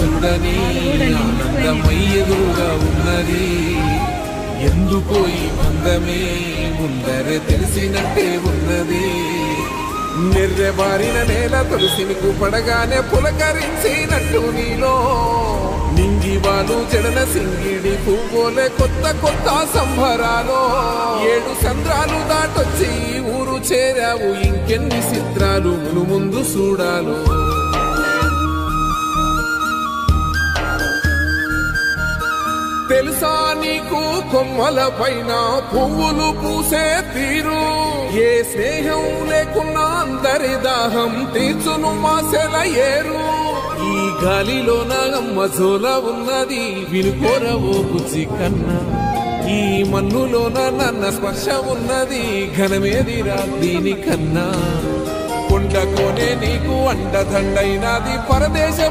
చూడని ఆనందమై ఎదురుగా ఉన్నది ఎందుకో ఈ బంధమే ముందరే తెలిసినట్టే ఉన్నది నిర్రెబారిన నేల తులసిని పడగానే పులకరించినట్టు నీలో నింగివాలు జడన సింగిడి పువ్వులే కొత్త కొత్త సంబరాలో 7 సంద్రాలు దాటొచ్చి ఊరు చేరావు ఇంకెన్ని చిత్రాలు ముందు చూడాలో తెలుసా నీకు కొమ్మల పైన పువ్వులు పూసే తీరు ఏ స్నేహం లేకున్నా అందరి దాహం తీర్చును మాసెల ఏరు ఈ గాలిలో నాగమ్మ జోల ఉన్నది వినుకోరవో బుజ్జి కన్నా ఈ మన్నులోన నన్న స్పర్శ ఉన్నది ఘనమేదిరా దీనికన్నా కొండకోనే నీకు అండదండైనది పరదేశం